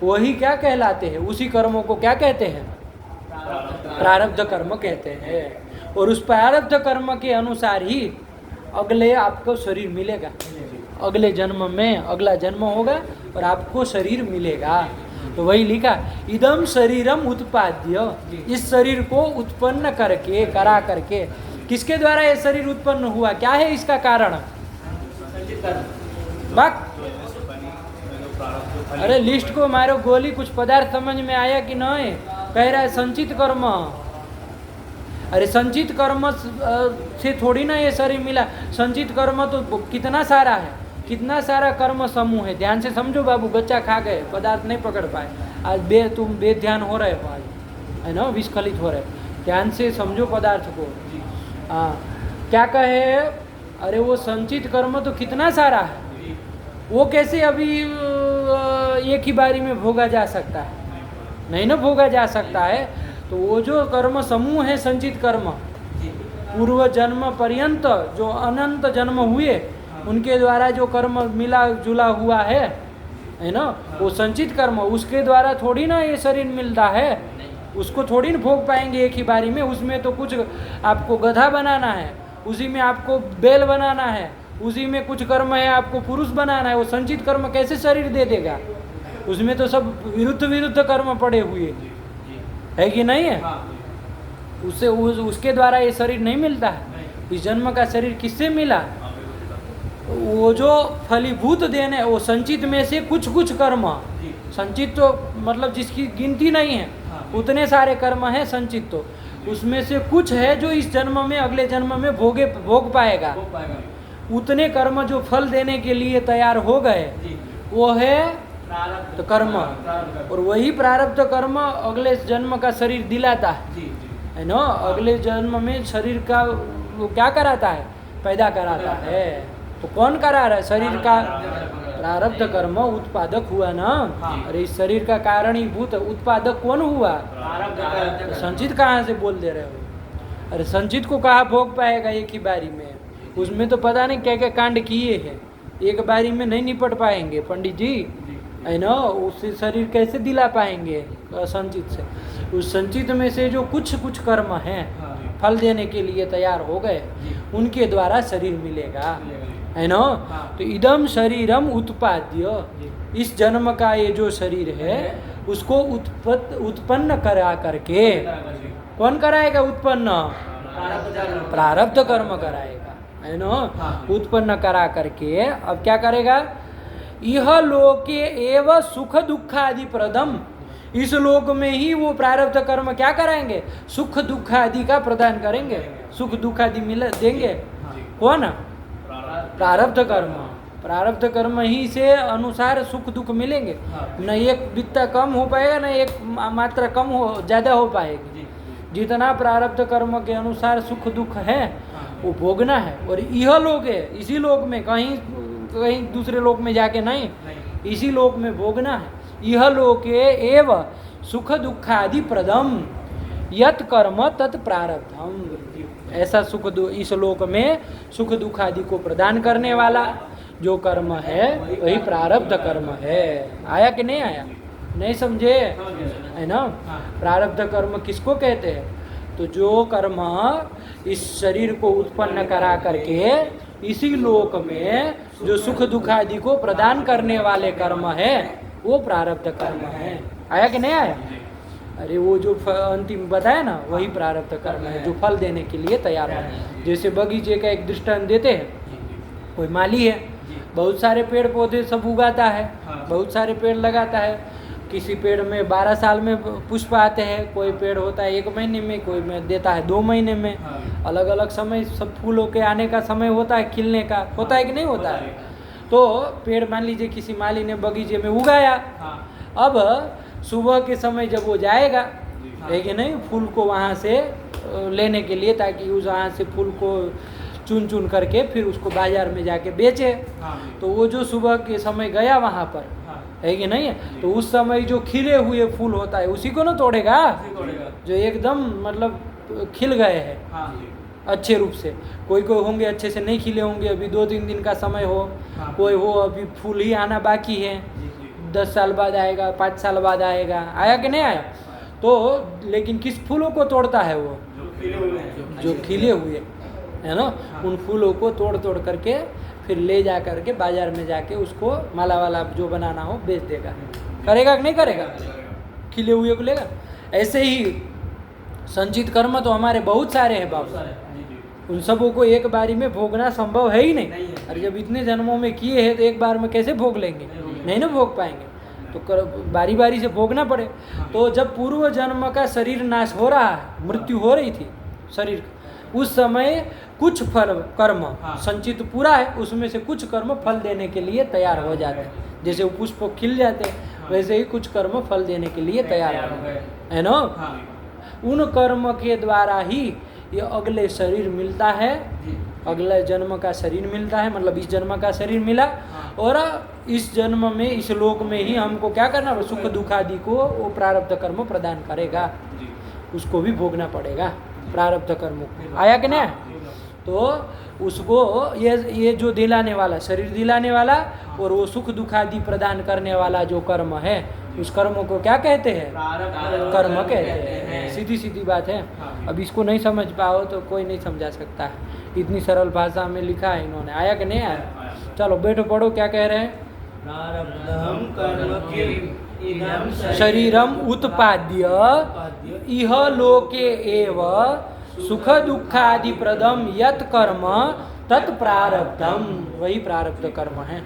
वही क्या कहलाते हैं, उसी कर्मों को क्या कहते हैं, प्रारब्ध कर्म कहते हैं। और उस प्रारब्ध कर्म के अनुसार ही अगले आपको शरीर मिलेगा, अगले जन्म में अगला जन्म होगा और आपको शरीर मिलेगा। तो वही लिखा, इदम शरीरम उत्पाद्य, इस शरीर को उत्पन्न करके, करा करके, किसके द्वारा ये शरीर उत्पन्न हुआ, क्या है इसका कारण, बात। अरे लिस्ट को मारो गोली, कुछ पदार्थ समझ में आया कि नहीं, कह रहा है संचित कर्म। अरे संचित कर्म से थोड़ी ना ये शरीर मिला, संचित कर्म तो कितना सारा है, कितना सारा कर्म समूह है। ध्यान से समझो बाबू, बच्चा खा गए, पदार्थ नहीं पकड़ पाए, आज तुम बेध्यान हो रहे हो, आज है ना, विस्खलित हो रहे, ध्यान से समझो पदार्थ को। हाँ, क्या कहे, अरे वो संचित कर्म तो कितना सारा है, वो कैसे अभी एक ही बारी में भोगा जा सकता है, नहीं ना भोगा जा सकता है। तो वो जो कर्म समूह है संचित कर्म, पूर्व जन्म पर्यंत जो अनंत जन्म हुए, उनके द्वारा जो कर्म मिला जुला हुआ है ना, वो संचित कर्म, उसके द्वारा थोड़ी ना ये शरीर मिलता है, उसको थोड़ी ना भोग पाएंगे एक ही बारी में। उसमें तो कुछ आपको गधा बनाना है, उसी में आपको बैल बनाना है, उसी में कुछ कर्म है आपको पुरुष बनाना है। वो संचित कर्म कैसे शरीर दे देगा, उसमें तो सब विरुद्ध विरुद्ध कर्म पड़े हुए है कि नहीं है। उससे उसके द्वारा ये शरीर नहीं मिलता है। इस जन्म का शरीर किससे मिला, वो जो फलीभूत देने, वो संचित में से कुछ कुछ कर्म, संचित तो मतलब जिसकी गिनती नहीं है, उतने सारे कर्म हैं संचित, तो उसमें से कुछ है जो इस जन्म में अगले जन्म में भोग पाएगा। उतने कर्म जो फल देने के लिए तैयार हो गए, वो है तो कर्म, और वही प्रारब्ध कर्म अगले जन्म का शरीर दिलाता है ना। अगले जन्म में शरीर का वो क्या कराता है, पैदा कराता है। तो कौन करा रहा है, शरीर का प्रारब्ध कर्म उत्पादक हुआ ना। अरे इस शरीर का कारणीभूत उत्पादक कौन हुआ, तो संचित कहाँ से बोल दे रहे हो। अरे संचित को कहाँ भोग पाएगा एक ही बारी में? उसमें तो पता नहीं क्या क्या कांड किए हैं, एक बारी में नहीं निपट पाएंगे पंडित जी, है ना। उससे शरीर कैसे दिला पाएंगे संचित से? उस संचित में से जो कुछ कुछ कर्म हैं फल देने के लिए तैयार हो गए, उनके द्वारा शरीर मिलेगा, है ना। तो इदम शरीरम उत्पाद्य, इस जन्म का ये जो शरीर है उसको उत्पन्न करा करके, कौन कराएगा उत्पन्न? प्रारब्ध कर्म कराएगा, है ना। उत्पन्न करा करके अब क्या करेगा? यह लोके एव सुख दुख आदि प्रदम, इस लोक में ही वो प्रारब्ध कर्म क्या कराएंगे? सुख दुख आदि का प्रदान करेंगे, सुख दुख आदि मिल देंगे। कौन? प्रारब्ध कर्म। प्रारब्ध कर्म ही से अनुसार सुख दुख मिलेंगे। न एक बित्ता कम हो पाएगा, न एक मात्रा कम हो ज़्यादा हो पाएगी। जितना प्रारब्ध कर्म के अनुसार सुख दुख है वो भोगना है। और यह लोक है, इसी लोक में, कहीं कहीं दूसरे लोक में जाके नहीं, इसी लोक में भोगना है। यह लोके एव सुख दुखादि प्रदम यत कर्म तत् प्रारब्धम, ऐसा सुख इस लोक में सुख दुख आदि को प्रदान करने वाला जो कर्म है वही प्रारब्ध कर्म है। आया कि नहीं आया? नहीं समझे, है ना। प्रारब्ध कर्म किसको कहते हैं? तो जो कर्म इस शरीर को उत्पन्न करा करके इसी लोक में जो सुख दुख आदि को प्रदान करने वाले कर्म है वो प्रारब्ध कर्म है। आया कि नहीं आया? अरे वो जो अंतिम बताया ना वही प्रारब्ध कर्म है जो फल देने के लिए तैयार है। जैसे बगीचे का एक दृष्टांत देते हैं, कोई माली है, बहुत सारे पेड़ पौधे सब उगाता है, बहुत सारे पेड़ लगाता है। किसी पेड़ में 12 साल में पुष्प आते हैं, कोई पेड़ होता है 1 महीने में, कोई में देता है 2 महीने में। अलग अलग समय सब फूलों के आने का समय होता है, खिलने का होता है कि नहीं होता है। तो पेड़ मान लीजिए किसी माली ने बगीचे में उगाया, अब सुबह के समय जब वो जाएगा, है कि नहीं, फूल को वहाँ से लेने के लिए, ताकि उस वहाँ से फूल को चुन चुन करके फिर उसको बाजार में जाके बेचे। तो वो जो सुबह के समय गया वहाँ पर, है कि नहीं, तो उस समय जो खिले हुए फूल होता है उसी को ना तोड़ेगा, जो एकदम मतलब खिल गए हैं अच्छे रूप से। कोई कोई होंगे अच्छे से नहीं खिले होंगे, अभी 2-3 दिन का समय हो, कोई हो अभी फूल ही आना बाकी है, 10 साल बाद आएगा, 5 साल बाद आएगा। आया कि नहीं आया? तो लेकिन किस फूलों को तोड़ता है वो? जो खिले हुए है ना, उन फूलों को तोड़ तोड़ करके फिर ले जा करके बाजार में जाके उसको माला वाला जो बनाना हो बेच देगा। करेगा कि नहीं करेगा? खिले हुए को लेगा। ऐसे ही संचित कर्म तो हमारे बहुत सारे हैं बाबू, उन सबों को एक बारी में भोगना संभव है ही नहीं। अरे जब इतने जन्मों में किए हैं तो एक बार में कैसे भोग लेंगे? नहीं ना भोग पाएंगे, तो बारी बारी से भोगना पड़े। तो जब पूर्व जन्म का शरीर नाश हो रहा है, मृत्यु हो रही थी शरीर की, उस समय कुछ फल कर्म संचित पूरा है, उसमें से कुछ कर्म फल देने के लिए तैयार हो जाते हैं। जैसे वो पुष्प खिल जाते हैं वैसे ही कुछ कर्म फल देने के लिए तैयार हो गए, है ना। उन कर्म के द्वारा ही ये अगले शरीर मिलता है, अगले जन्म का शरीर मिलता है, मतलब इस जन्म का शरीर मिला और इस जन्म में इस लोक में ही हमको क्या करना, सुख दुख आदि को वो प्रारब्ध कर्म प्रदान करेगा, उसको भी भोगना पड़ेगा प्रारब्ध कर्म। आया कि नहीं? तो उसको ये जो दिलाने वाला शरीर दिलाने वाला और वो सुख दुख आदि प्रदान करने वाला जो कर्म है उस कर्म को क्या कहते हैं? कर्म कहते हैं। सीधी सीधी बात है। अब इसको नहीं समझ पाओ तो कोई नहीं समझा सकता है, इतनी सरल भाषा में लिखा है इन्होंने। आया कि नहीं आया? चलो बैठो पढ़ो, क्या कह रहे हैं? शरीरम उत्पाद्य इह लोके एव सुख दुखादि प्रदम यत कर्म तत् प्रारब्धम, वही प्रारब्ध कर्म है।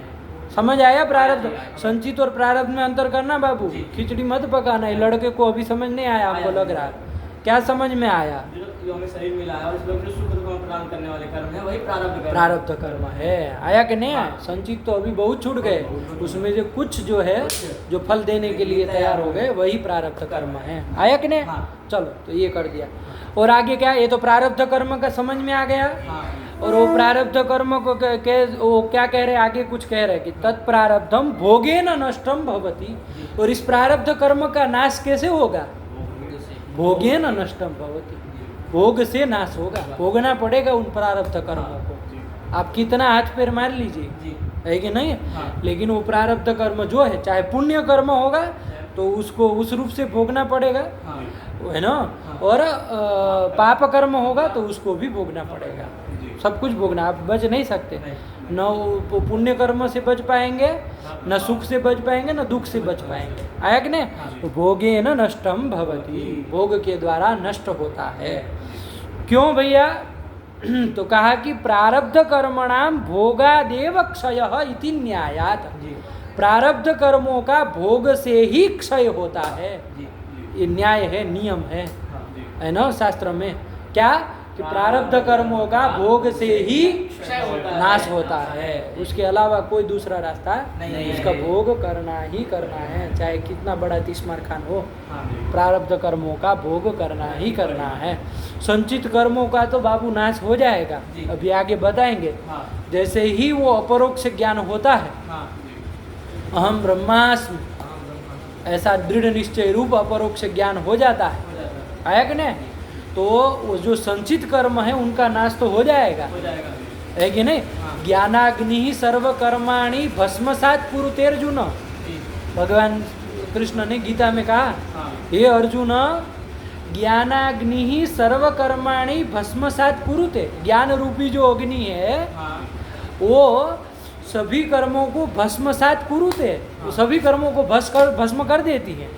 समझ आया? प्रारब्ध संचित और प्रारब्ध में अंतर करना बाबू, खिचड़ी मत पकाना। ये लड़के को अभी समझ नहीं आया, आपको लग रहा है। क्या समझ में आया? जो हमें शरीर मिला है और इस लोक में सुख दुख प्रदान करने वाले कर्म है वही प्रारब्ध कर्म है। आया कि नहीं आया? संचित तो अभी बहुत छूट गए, उसमें जो कुछ जो है जो फल देने के लिए तैयार हो गए वही प्रारब्ध कर्म है। आया कि नहीं? चलो तो ये कर दिया। और आगे क्या? ये तो प्रारब्ध कर्म का समझ में आ गया। और वो प्रारब्ध कर्म को वो क्या कह रहे हैं? आगे कुछ कह रहे हैं कि तत्प्रारब्धम भोगेन नष्टम भवति। और इस प्रारब्ध कर्म का नाश कैसे होगा? भोगेन नष्टम भवति, भोग से नाश होगा, भोगना पड़ेगा उन प्रारब्ध कर्मों को। आप कितना हाथ पैर मार लीजिए, जी है कि नहीं? हाँ। लेकिन वो प्रारब्ध कर्म जो है, चाहे पुण्य कर्म होगा तो उसको उस रूप से भोगना पड़ेगा, हाँ। है ना? और पाप कर्म होगा तो उसको भी भोगना पड़ेगा, जी। सब कुछ भोगना, आप बच नहीं सकते। नहीं। न वो पुण्य कर्म से बच पाएंगे, न सुख से बच पाएंगे, न दुख से बच पाएंगे। आया कि नहीं? तो भोगे न नष्टम भवति, भोग के द्वारा नष्ट होता है। क्यों भैया? तो कहा कि प्रारब्ध कर्मणाम भोगादेव क्षयः इति न्यायात, जी प्रारब्ध कर्मों का भोग से ही क्षय होता है। जी ये न्याय है, नियम है, हाँ, जी। है ना? शास्त्र में क्या कि प्रारब्ध कर्मों का भोग से ही नाश होता है, उसके अलावा कोई दूसरा रास्ता नहीं उसका है। भोग करना ही करना है, चाहे कितना बड़ा तिस्मार खान हो, हाँ, जी। प्रारब्ध कर्मों का भोग करना ही करना है। संचित कर्मों का तो बाबू नाश हो जाएगा, जी। अभी आगे बताएंगे। हाँ, जैसे ही वो अपरोक्ष ज्ञान होता है, हाँ, जी। अहम ब्रह्मास्मि, हाँ, ब्रह्मा। ऐसा दृढ़ निश्चय रूप अपरोक्ष ज्ञान हो जाता है। हो जाता है। आया कि नहीं? तो वो जो संचित कर्म है उनका नाश तो हो जाएगा, हो जाएगा। है कि नहीं? हाँ। ज्ञानाग्नि ही सर्व कर्माणि भस्मसात कुरुते अर्जुन, जी भगवान कृष्ण ने गीता में कहा, हाँ। हे अर्जुन, ज्ञानाग्नि ही सर्व कर्माणि भस्मसात कुरुते, ज्ञान रूपी जो अग्नि है हाँ, वो सभी कर्मों को भस्मसात कुरुते, वो सभी कर्मों को भस्म कर देती है।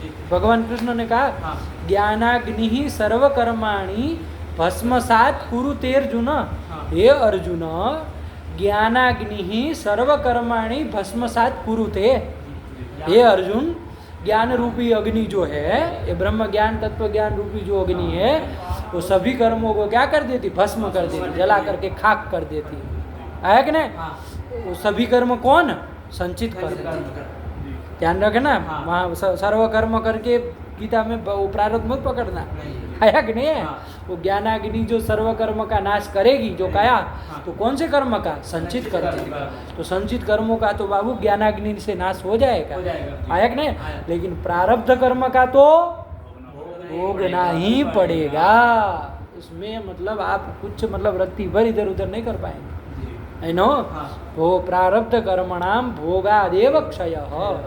जी भगवान कृष्ण ने कहा, हाँ। ज्ञानाग्नि ही सर्व कर्माणि भस्मसात कुरुते अर्जुन, हे अर्जुन, ज्ञानाग्नि ही सर्व कर्माणि भस्मसात कुरुते। हे अर्जुन, ज्ञान रूपी अग्नि जो है, ये ब्रह्म ज्ञान तत्व ज्ञान रूपी जो अग्नि है, वो सभी कर्मों को क्या कर देती? भस्म कर देती, जला करके खाक कर देती। आया कि नहीं? हाँ। वो सभी कर्म कौन? संचित कर्म। ध्यान रखना, हाँ। वहाँ सर्व कर्म करके गीता में वो प्रारब्ध मत पकड़ना। नहीं। आया कि नहीं है? हाँ। वो ज्ञानाग्नि जो सर्व कर्म का नाश करेगी, जो कहा, हाँ। तो कौन से कर्म का? संचित कर्म कर्म का। का। तो संचित कर्मों का तो बाबू ज्ञानाग्नि से नाश हो जाएगा। हो जाएगा। आया कि नहीं? आया। लेकिन प्रारब्ध कर्म का तो भोगना ही पड़ेगा। उसमें मतलब आप कुछ मतलब रत्ती भर इधर उधर नहीं कर पाएंगे, है नो? हाँ। वो प्रारब्ध कर्मणाम भोगादेव क्षय।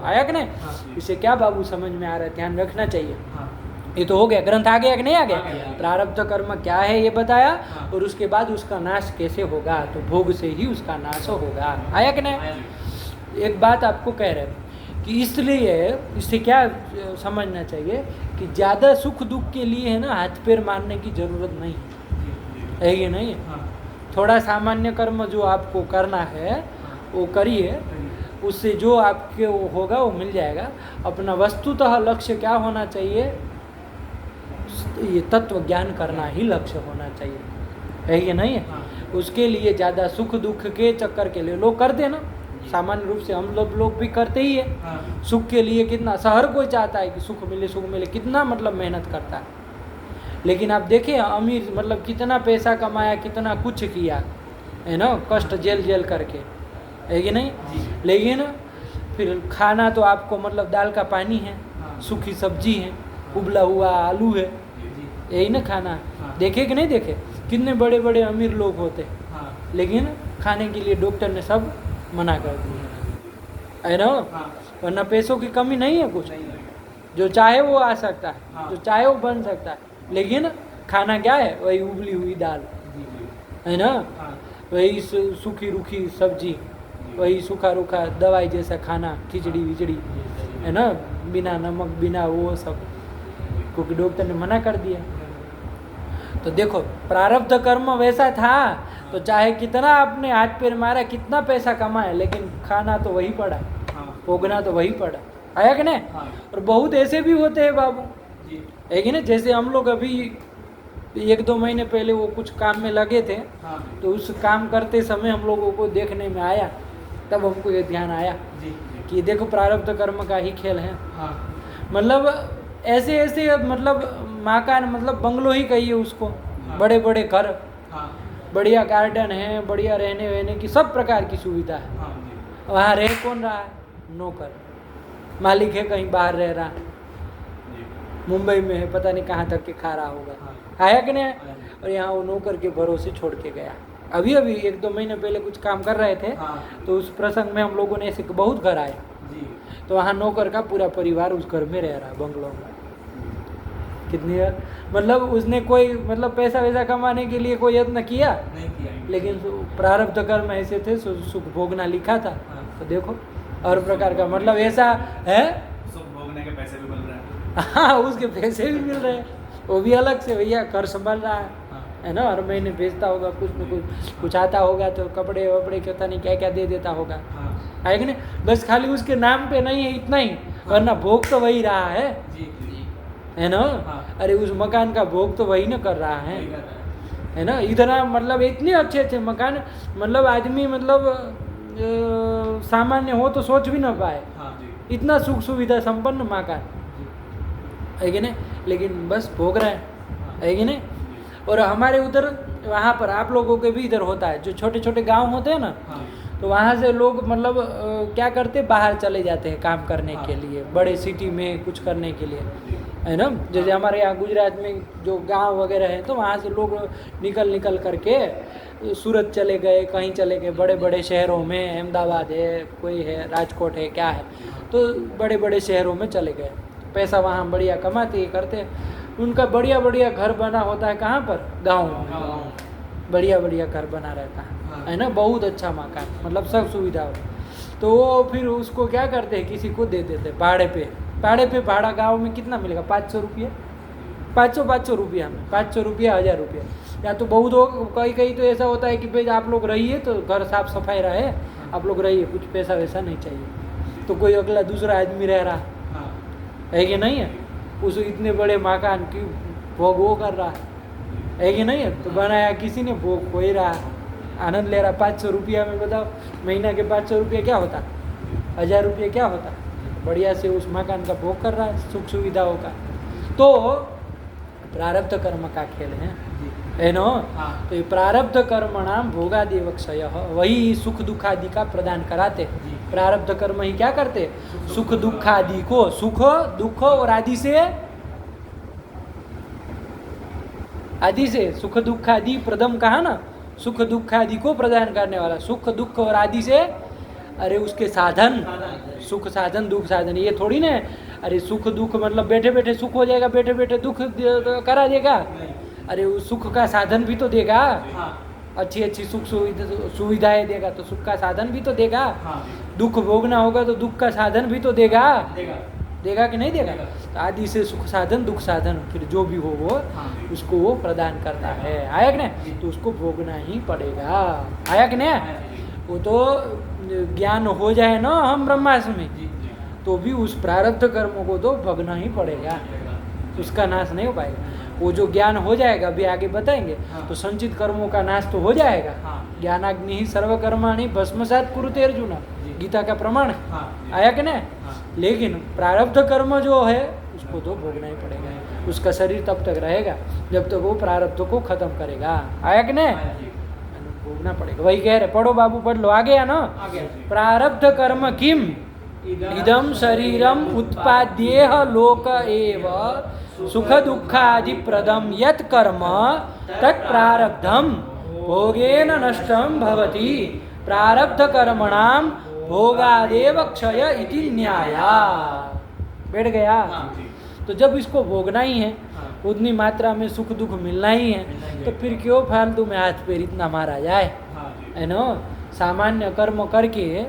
आया कि नहीं? हाँ। इसे क्या बाबू समझ में आ रहा है? ध्यान रखना चाहिए। हाँ। ये तो हो गया, ग्रंथ आ गया कि नहीं आ आ गया? गया। प्रारब्ध कर्म क्या है ये बताया, हाँ। और उसके बाद उसका नाश कैसे होगा, तो भोग से ही उसका नाश होगा। आया कि नहीं? आया। एक बात आपको कह रहे हैं कि इसलिए इससे क्या समझना चाहिए कि ज़्यादा सुख दुख के लिए है ना हाथ पैर मारने की जरूरत नहीं है कि नहीं? हाँ। थोड़ा सामान्य कर्म जो आपको करना है वो करिए, उससे जो आपके वो होगा वो मिल जाएगा। अपना वस्तुतः लक्ष्य क्या होना चाहिए? ये तत्व ज्ञान करना ही लक्ष्य होना चाहिए, है कि नहीं? हाँ। उसके लिए ज़्यादा सुख दुख के चक्कर के लिए लोग करते हैं ना, सामान्य रूप से हम लोग भी करते ही है। हाँ। सुख के लिए कितना हर कोई चाहता है कि सुख मिले, कितना मतलब मेहनत करता है। लेकिन आप देखिए अमीर मतलब कितना पैसा कमाया, कितना कुछ किया, है ना, कष्ट जेल करके, है कि नहीं? जी। लेकिन फिर खाना तो आपको मतलब दाल का पानी है, हाँ। सूखी सब्जी है, उबला हुआ आलू है, जी। यही ना खाना। हाँ। देखे कि नहीं देखे? कितने बड़े बड़े अमीर लोग होते हैं, हाँ। लेकिन खाने के लिए डॉक्टर ने सब मना कर दिया, है ना? हाँ। वरना पैसों की कमी नहीं है कुछ, नहीं है। जो चाहे वो आ सकता है, हाँ। जो चाहे वो बन सकता है, लेकिन खाना क्या है? वही उबली हुई दाल, जी, जी। है ना? हाँ। वही सूखी रूखी सब्जी, वही सूखा रूखा दवाई जैसा खाना, खिचड़ी विचड़ी, है ना, बिना नमक बिना वो सब, क्योंकि डॉक्टर ने मना कर दिया। तो देखो प्रारब्ध कर्म वैसा था, तो चाहे कितना आपने हाथ पैर मारा, कितना पैसा कमाया, लेकिन खाना तो वही पड़ा, हाँ। भोगना तो वही पड़ा। आया कि नहीं? हाँ। और बहुत ऐसे भी होते हैं बाबू, जी। है कि नहीं? जैसे हम लोग अभी 1-2 महीने पहले वो कुछ काम में लगे थे, हाँ। तो उस काम करते समय हम लोगों को देखने में आया, तब हमको ये ध्यान आया जी। कि देखो प्रारब्ध कर्म का ही खेल है। हाँ। मतलब ऐसे ऐसे मतलब मकान, मतलब बंगलो ही कहिए उसको, हाँ। बड़े बड़े घर, हाँ। बढ़िया गार्डन है, बढ़िया रहने वहने की सब प्रकार की सुविधा है। हाँ। जी। वहाँ रह कौन रहा है? नौकर। मालिक है कहीं बाहर रह रहा, जी। मुंबई में है, पता नहीं कहाँ तक के खा रहा होगा, हाँ। आया कि नहीं? और यहाँ वो नौकर के भरोसे छोड़ के गया। अभी 1-2 महीने पहले कुछ काम कर रहे थे, तो उस प्रसंग में हम लोगों ने ऐसे बहुत घर आए, तो वहाँ नौकर का पूरा परिवार उस घर में रह रहा, बंगलों में। कितनी मतलब उसने कोई मतलब पैसा वैसा कमाने के लिए कोई यत्न किया नहीं किया, लेकिन प्रारब्ध कर्म ऐसे थे, सुख भोगना लिखा था। तो देखो हर प्रकार का मतलब ऐसा है, सुख भोगने के पैसे भी मिल रहे हैं। हाँ उसके पैसे भी मिल रहे हैं, वो भी अलग से भैया घर संभाल रहा है ना, हर महीने भेजता होगा कुछ न कुछ आता होगा तो कपड़े वपड़े पता नहीं क्या क्या दे देता होगा, है कि नहीं? बस खाली उसके नाम पे नहीं है इतना ही, वरना भोग तो वही रहा है, है ना? अरे उस मकान का भोग तो वही ना कर रहा है ना? इतना मतलब इतने अच्छे अच्छे मकान, मतलब आदमी मतलब सामान्य हो तो सोच भी ना पाए, इतना सुख सुविधा संपन्न मकान, है कि नहीं? लेकिन बस भोग रहा है कि नहीं? और हमारे उधर वहाँ पर आप लोगों के भी इधर होता है, जो छोटे छोटे गांव होते हैं ना, तो वहाँ से लोग मतलब क्या करते, बाहर चले जाते हैं काम करने के लिए, बड़े सिटी में कुछ करने के लिए, है ना? जैसे हमारे यहाँ गुजरात में जो गांव वगैरह है, तो वहाँ से लोग निकल करके सूरत चले गए, कहीं चले गए, बड़े बड़े शहरों में, अहमदाबाद है, कोई है, राजकोट है, क्या है, तो बड़े बड़े शहरों में चले गए, पैसा वहाँ बढ़िया कमाते करते। उनका बढ़िया बढ़िया घर बना होता है, कहाँ पर? गाँव में बढ़िया बढ़िया घर बना रहता है ना, बहुत अच्छा मकान, मतलब सब सुविधा हो। तो वो फिर उसको क्या करते हैं, किसी को दे देते भाड़े पे। भाड़ा गांव में कितना मिलेगा? 500 रुपये, 500 रुपया में, 500 रुपया, 1000 रुपया, या तो बहुत हो। कहीं तो ऐसा होता है कि भाई आप लोग रहिए तो घर साफ सफाई रहे, आप लोग रहिए, कुछ पैसा वैसा नहीं चाहिए, तो कोई अगला दूसरा आदमी रह रहा है कि नहीं है? उस इतने बड़े मकान की भोग वो कर रहा है कि नहीं है? तो बनाया किसी ने, भोग हो ही रहा है, आनंद ले रहा। 500 रुपया में बताओ, महीना के 500 रुपये क्या होता, 1000 रुपये क्या होता? बढ़िया से उस मकान का भोग कर रहा है, सुख सुविधाओं का। तो प्रारब्ध कर्म का खेल है ना? तो ये प्रारब्ध कर्म नाम भोगादेव क्षय, वही सुख दुख आदि का प्रदान कराते। प्रारब्ध कर्म ही क्या करते? सुख दुख आदि को, सुख दुख और आदि से सुख दुख आदि प्रदम कहा ना, सुख दुख आदि को प्रदान करने वाला, सुख दुख और आदि से, अरे उसके साधन, सुख साधन दुख साधन, ये थोड़ी ना अरे सुख दुख मतलब बैठे बैठे सुख हो जाएगा, बैठे बैठे दुख करा देगा। अरे उस सुख का साधन भी तो देगा, अच्छी अच्छी सुख सुविधाएं देगा तो सुख का साधन भी तो देगा। दुख भोगना होगा तो दुख का साधन भी तो देगा कि नहीं देगा? तो आदि से सुख साधन दुख साधन फिर जो भी हो वो उसको वो प्रदान करता है, आया कि नहीं? तो उसको भोगना ही पड़ेगा, आया कि नहीं? वो तो ज्ञान हो जाए ना हम ब्रह्मास्म में, तो भी उस प्रारब्ध कर्मों को तो भोगना ही पड़ेगा, उसका नाश नहीं हो पाएगा। वो जो ज्ञान हो जाएगा, अभी आगे बताएंगे, तो संचित कर्मों का नाश तो हो जाएगा। ज्ञानाग्नि ही सर्वकर्माणि भस्मसात् कुरुते अर्जुन, गीता का प्रमाण, आया कि नहीं? लेकिन प्रारब्ध कर्म जो है उसको तो भोगना ही पड़ेगा, उसका शरीर तब तक रहेगा जब तक वो प्रारब्ध को खत्म करेगा, आया कि नहीं? भोगना पड़ेगा, वही कह रहे। पढ़ो बाबू, पढ़ लो, आगे है ना? प्रारब्ध कर्म किम इदम शरीरम उत्पाद्येह लोक एव सुख दुखादि प्रदम यत् कर्म तत् प्रारब्धम भोगेन नष्टम भवति प्रारब्ध कर्मणाम भोगादेव क्षय इति न्याया। बैठ गया? तो जब इसको भोगना ही है, उतनी मात्रा में सुख दुख मिलना ही है, तो फिर क्यों फालतू में हाथ पैर इतना मारा जाए, है ना? सामान्य कर्म करके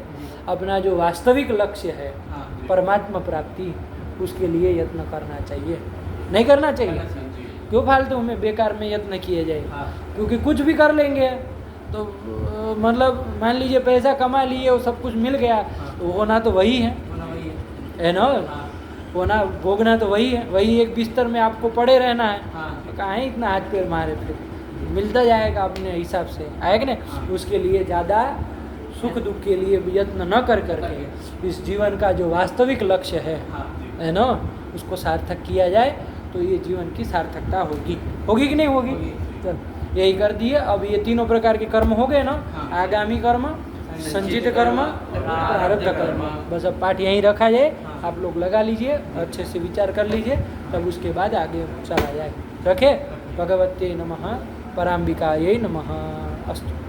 अपना जो वास्तविक लक्ष्य है परमात्मा प्राप्ति, उसके लिए यत्न करना चाहिए, नहीं करना चाहिए? क्यों फालतू में बेकार में यत्न किए जाए? क्योंकि कुछ भी कर लेंगे तो मतलब मान लीजिए पैसा कमा लिए, वो सब कुछ मिल गया, तो होना तो वही है ना? होना भोगना तो वही है, वही एक बिस्तर में आपको पड़े रहना है, तो कहाँ है इतना हाथ पैर मारे, फिर मिलता जाएगा अपने हिसाब से, आया कि नहीं? उसके लिए ज़्यादा सुख दुख के लिए यत्न न कर करके इस जीवन का जो वास्तविक लक्ष्य है ना, उसको सार्थक किया जाए, तो ये जीवन की सार्थकता होगी कि नहीं होगी? चल यही कर दिए। अब ये तीनों प्रकार के कर्म हो गए ना, आगामी कर्म, संचित कर्म, प्रारब्ध कर्म। बस अब पाठ यहीं रखा जाए, आप लोग लगा लीजिए, अच्छे से विचार कर लीजिए, तब उसके बाद आगे चला जाए। रखे? भगवत्यै नमः, पराम्बिकायै नमः। अस्तु।